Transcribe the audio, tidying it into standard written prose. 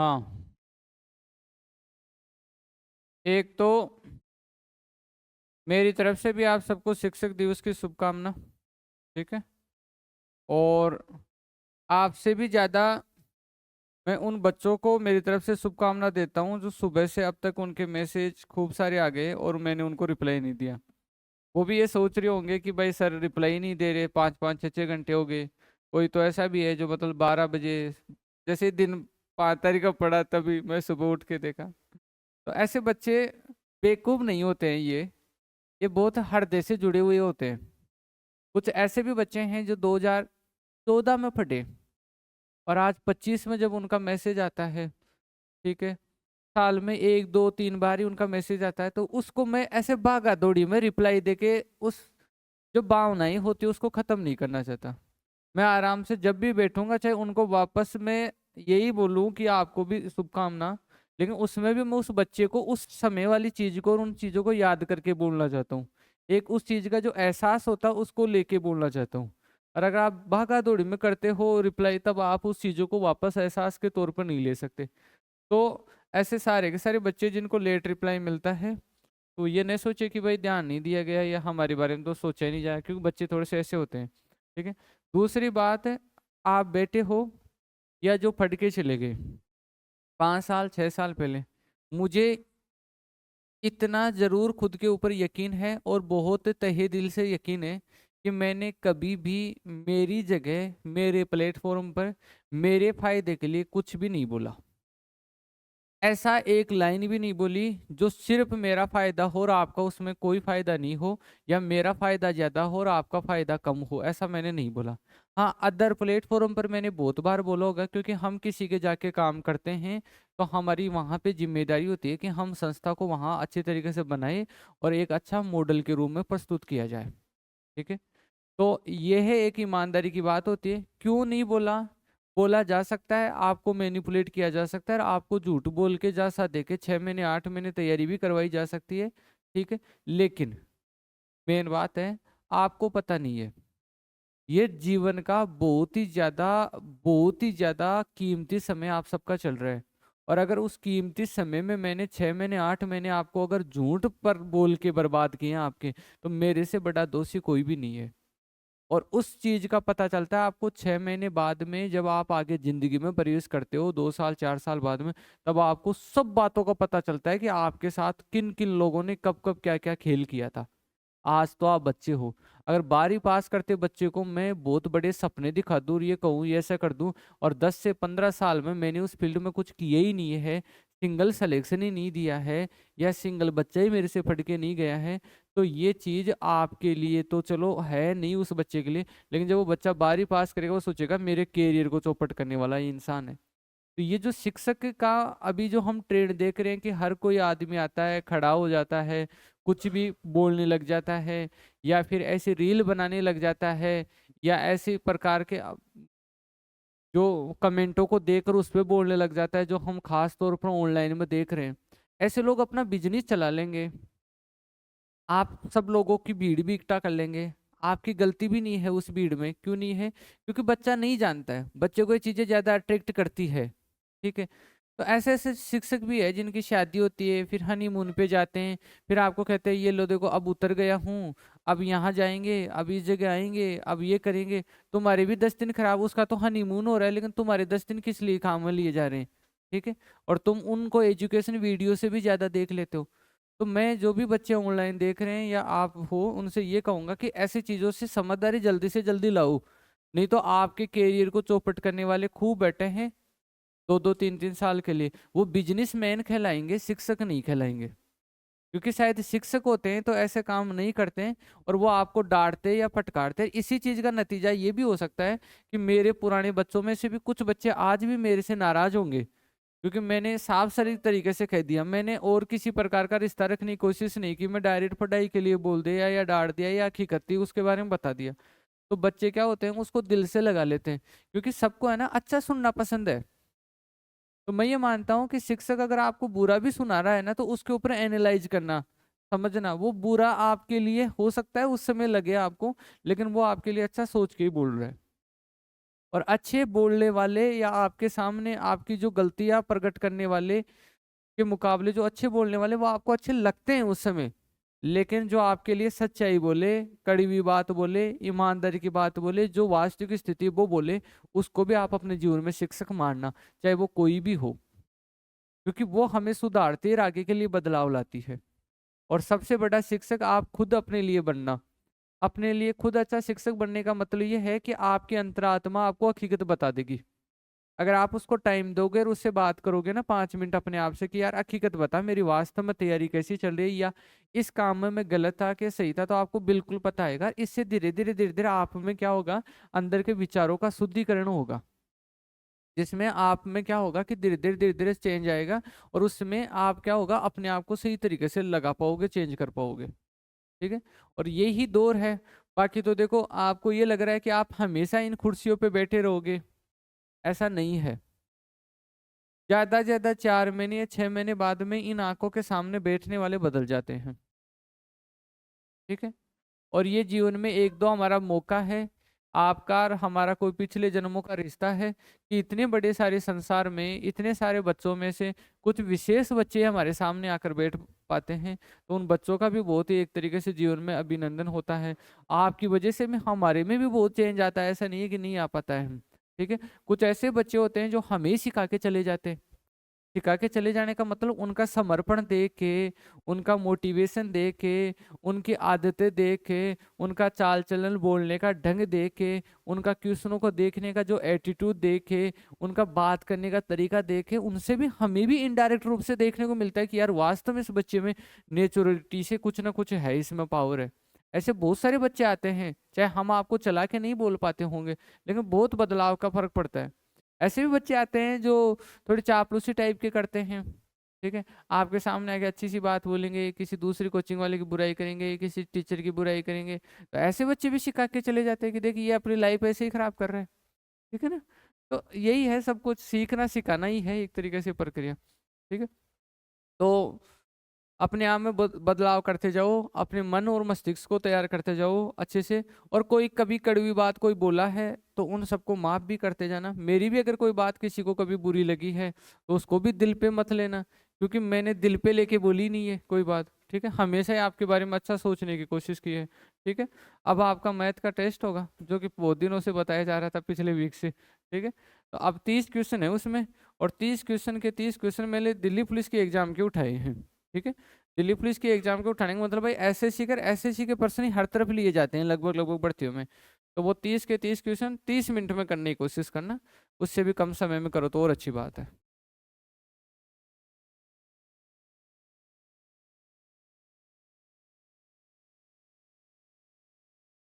हाँ, एक तो मेरी तरफ से भी आप सबको शिक्षक दिवस की शुभकामना। ठीक है। और आपसे भी ज्यादा मैं उन बच्चों को मेरी तरफ से शुभकामना देता हूँ जो सुबह से अब तक उनके मैसेज खूब सारे आ गए और मैंने उनको रिप्लाई नहीं दिया। वो भी ये सोच रहे होंगे कि भाई सर रिप्लाई नहीं दे रहे, 5 5 6 6 घंटे हो गए। कोई तो ऐसा भी है जो मतलब 12 बजे, जैसे दिन 5 तारीख का पड़ा तभी मैं सुबह उठ के देखा। तो ऐसे बच्चे बेवकूफ नहीं होते हैं, ये बहुत हृदय से जुड़े हुए होते हैं। कुछ ऐसे भी बच्चे हैं जो 2014 में फटे और आज 25 में जब उनका मैसेज आता है, ठीक है, साल में 1 2 3 बार ही उनका मैसेज आता है, तो उसको मैं ऐसे भागा दौड़ी में रिप्लाई देके उस जो भावनाएं होती है उसको खत्म नहीं करना चाहता। मैं आराम से जब भी बैठूंगा चाहे उनको वापस मैं यही बोलूं कि आपको भी शुभकामना, लेकिन उसमें भी मैं उस बच्चे को उस समय वाली चीज को और उन चीजों को याद करके बोलना चाहता हूँ। एक उस चीज का जो एहसास होता है उसको लेके बोलना चाहता हूँ। और अगर आप भागा दौड़ी में करते हो रिप्लाई, तब आप उस चीजों को वापस एहसास के तौर पर नहीं ले सकते। तो ऐसे सारे के सारे बच्चे जिनको लेट रिप्लाई मिलता है, तो ये नहीं सोचे कि भाई ध्यान नहीं दिया गया या हमारे बारे में तो सोचा ही नहीं जाए, क्योंकि बच्चे थोड़े से ऐसे होते हैं। ठीक है। दूसरी बात है, आप बेटे हो या जो फट के चले गए 5 साल 6 साल पहले, मुझे इतना जरूर खुद के ऊपर यकीन है और बहुत तहे दिल से यकीन है कि मैंने कभी भी मेरी जगह मेरे प्लेटफॉर्म पर मेरे फायदे के लिए कुछ भी नहीं बोला। ऐसा एक लाइन भी नहीं बोली जो सिर्फ मेरा फायदा हो और आपका उसमें कोई फायदा नहीं हो, या मेरा फायदा ज्यादा हो और आपका फायदा कम हो, ऐसा मैंने नहीं बोला। हाँ, अदर प्लेटफॉर्म पर मैंने बहुत बार बोला होगा, क्योंकि हम किसी के जाके काम करते हैं तो हमारी वहाँ पे जिम्मेदारी होती है कि हम संस्था को वहाँ अच्छे तरीके से बनाए और एक अच्छा मॉडल के रूप में प्रस्तुत किया जाए। ठीक है। तो यह है एक ईमानदारी की बात होती है। क्यों नहीं बोला? बोला जा सकता है, आपको मैनिपुलेट किया जा सकता है, और आपको झूठ बोल के जा सा दे के 6 महीने 8 महीने तैयारी भी करवाई जा सकती है। ठीक है। लेकिन मेन बात है, आपको पता नहीं है ये जीवन का बहुत ही ज्यादा कीमती समय आप सबका चल रहा है। और अगर उस कीमती समय में मैंने 6 महीने 8 महीने आपको अगर झूठ पर बोल के बर्बाद किए हैं आपके, तो मेरे से बड़ा दोषी कोई भी नहीं है। और उस चीज का पता चलता है आपको 6 महीने बाद में, जब आप आगे जिंदगी में प्रवेश करते हो 2 साल 4 साल बाद में, तब आपको सब बातों का पता चलता है कि आपके साथ किन किन लोगों ने कब कब क्या क्या खेल किया था। आज तो आप बच्चे हो, अगर 12वीं पास करते बच्चे को मैं बहुत बड़े सपने दिखा दूं और ये कहूँ ये ऐसा कर दूं, और 10 से 15 साल में मैंने उस फील्ड में कुछ किया ही नहीं है, सिंगल सिलेक्शन ही नहीं दिया है, या सिंगल बच्चा ही मेरे से फट के नहीं गया है, तो ये चीज आपके लिए तो चलो है नहीं उस बच्चे के लिए, लेकिन जब वो बच्चा 12वीं पास करेगा वो सोचेगा मेरे कैरियर को चौपट करने वाला ये इंसान है। तो ये जो शिक्षक का अभी जो हम ट्रेंड देख रहे हैं कि हर कोई आदमी आता है खड़ा हो जाता है, कुछ भी बोलने लग जाता है, या फिर ऐसे रील बनाने लग जाता है, या ऐसे प्रकार के जो कमेंटों को देखकर उस पर बोलने लग जाता है, जो हम खास तौर पर ऑनलाइन में देख रहे हैं। ऐसे लोग अपना बिजनेस चला लेंगे, आप सब लोगों की भीड़ भी इकट्ठा कर लेंगे। आपकी गलती भी नहीं है उस भीड़ में, क्यों नहीं है? क्योंकि बच्चा नहीं जानता है, बच्चे को ये चीजें ज्यादा अट्रैक्ट करती है। ठीक है। तो ऐसे ऐसे शिक्षक भी है जिनकी शादी होती है, फिर हनीमून पे जाते हैं, फिर आपको कहते हैं ये लो देखो अब उतर गया हूँ, अब यहाँ जाएंगे, अब इस जगह आएंगे, अब ये करेंगे। तुम्हारे भी 10 दिन खराब, उसका तो हनीमून हो रहा है, लेकिन तुम्हारे 10 दिन किस लिए काम में लिए जा रहे हैं? ठीक है। और तुम उनको एजुकेशन वीडियो से भी ज्यादा देख लेते हो। तो मैं जो भी बच्चे ऑनलाइन देख रहे हैं या आप हो उनसे ये कहूंगा कि ऐसी चीजों से समझदारी जल्दी से जल्दी लाओ, नहीं तो आपके कैरियर को चौपट करने वाले खूब बैठे हैं 2 2 3 3 साल के लिए। वो बिजनेसमैन कहलाएंगे, शिक्षक नहीं कहलाएंगे, क्योंकि शायद शिक्षक होते हैं तो ऐसे काम नहीं करते हैं, और वो आपको डांटते या फटकारते हैं। इसी चीज का नतीजा ये भी हो सकता है कि मेरे पुराने बच्चों में से भी कुछ बच्चे आज भी मेरे से नाराज होंगे, क्योंकि मैंने साफ सारी तरीके से कह दिया। मैंने और किसी प्रकार का रिश्ता रखने की कोशिश नहीं की, मैं डायरेक्ट पढ़ाई के लिए बोल दिया या डांट दिया या हकीकत उसके बारे में बता दिया। तो बच्चे क्या होते हैं, उसको दिल से लगा लेते हैं, क्योंकि सबको है ना अच्छा सुनना पसंद है। तो मैं ये मानता हूँ कि शिक्षक अगर आपको बुरा भी सुना रहा है ना, तो उसके ऊपर एनालाइज करना, समझना वो बुरा आपके लिए हो सकता है उस समय लगे आपको, लेकिन वो आपके लिए अच्छा सोच के ही बोल रहा है। और अच्छे बोलने वाले या आपके सामने आपकी जो गलतियां प्रकट करने वाले के मुकाबले जो अच्छे बोलने वाले वो आपको अच्छे लगते हैं उस समय, लेकिन जो आपके लिए सच्चाई बोले, कड़ी हुई बात बोले, ईमानदारी की बात बोले, जो वास्तविक स्थिति वो बोले, उसको भी आप अपने जीवन में शिक्षक मानना, चाहे वो कोई भी हो, क्योंकि वो हमें सुधारती है और आगे के लिए बदलाव लाती है। और सबसे बड़ा शिक्षक आप खुद अपने लिए बनना। अपने लिए खुद अच्छा शिक्षक बनने का मतलब ये है कि आपकी अंतरात्मा आपको हकीकत बता देगी। अगर आप उसको टाइम दोगे और उससे बात करोगे ना 5 मिनट अपने आप से कि यार हकीकत बता, मेरी वास्तव में तैयारी कैसी चल रही है, या इस काम में मैं गलत था कि सही था, तो आपको बिल्कुल पता आएगा। इससे धीरे धीरे धीरे धीरे आप में क्या होगा, अंदर के विचारों का शुद्धिकरण होगा, जिसमें आप में क्या होगा कि धीरे धीरे चेंज आएगा, और उसमें आप क्या होगा, अपने आप को सही तरीके से लगा पाओगे, चेंज कर पाओगे। ठीक है, और यही दौर है। बाकी तो देखो, आपको ये लग रहा है कि आप हमेशा इन कुर्सियों पे बैठे रहोगे, ऐसा नहीं है। ज्यादा से ज्यादा 4 महीने या 6 महीने बाद में इन आंखों के सामने बैठने वाले बदल जाते हैं। ठीक है, और ये जीवन में एक दो हमारा मौका है, आपका और हमारा कोई पिछले जन्मों का रिश्ता है, कि इतने बड़े सारे संसार में इतने सारे बच्चों में से कुछ विशेष बच्चे हमारे सामने आकर बैठ पाते हैं, तो उन बच्चों का भी बहुत ही एक तरीके से जीवन में अभिनंदन होता है। आपकी वजह से में हमारे में भी बहुत चेंज आता है, ऐसा नहीं है कि नहीं आ पाता है। ठीक है, कुछ ऐसे बच्चे होते हैं जो हमें सिखा के चले जाते हैं। सिखा के चले जाने का मतलब उनका समर्पण देख के, उनका मोटिवेशन देख के, उनकी आदतें देख के, उनका चाल चलन बोलने का ढंग देख के, उनका क्वेश्चनों को देखने का जो एटीट्यूड देख के, उनका बात करने का तरीका देख के, उनसे भी हमें भी इनडायरेक्ट रूप से देखने को मिलता है कि यार वास्तव में इस बच्चे में नेचुरलिटी से कुछ ना कुछ है, इसमें पावर है। ऐसे बहुत सारे बच्चे आते हैं, चाहे हम आपको चला के नहीं बोल पाते होंगे, लेकिन बहुत बदलाव का फर्क पड़ता है। ऐसे भी बच्चे आते हैं जो थोड़ी चापलूसी टाइप के करते हैं। ठीक है, आपके सामने आके अच्छी सी बात बोलेंगे, किसी दूसरी कोचिंग वाले की बुराई करेंगे, किसी टीचर की बुराई करेंगे, तो ऐसे बच्चे भी सिखा के चले जाते हैं कि देखिए ये अपनी लाइफ ऐसे ही खराब कर रहे हैं। ठीक है ना, तो यही है, सब कुछ सीखना सिखाना ही है एक तरीके से प्रक्रिया। ठीक है, तो अपने आप में बदलाव करते जाओ, अपने मन और मस्तिष्क को तैयार करते जाओ अच्छे से। और कोई कभी कड़वी बात कोई बोला है तो उन सबको माफ भी करते जाना। मेरी भी अगर कोई बात किसी को कभी बुरी लगी है तो उसको भी दिल पे मत लेना, क्योंकि मैंने दिल पे लेके बोली नहीं है कोई बात। ठीक है, हमेशा ही आपके बारे में अच्छा सोचने की कोशिश की है। ठीक है, अब आपका मैथ का टेस्ट होगा, जो कि बहुत दिनों से बताया जा रहा था पिछले वीक से। ठीक है, तो अब 30 क्वेश्चन है उसमें, और 30 क्वेश्चन के 30 क्वेश्चन मैंने दिल्ली पुलिस के एग्जाम के उठाए हैं। ठीक है, दिल्ली पुलिस के एग्जाम को उठाने का मतलब भाई एसएससी के पर्सन ही हर तरफ लिए जाते हैं लगभग लगभग भर्तियों में। तो वो 30 के 30 क्वेश्चन 30 मिनट में करने की कोशिश करना, उससे भी कम समय में करो तो और अच्छी बात है।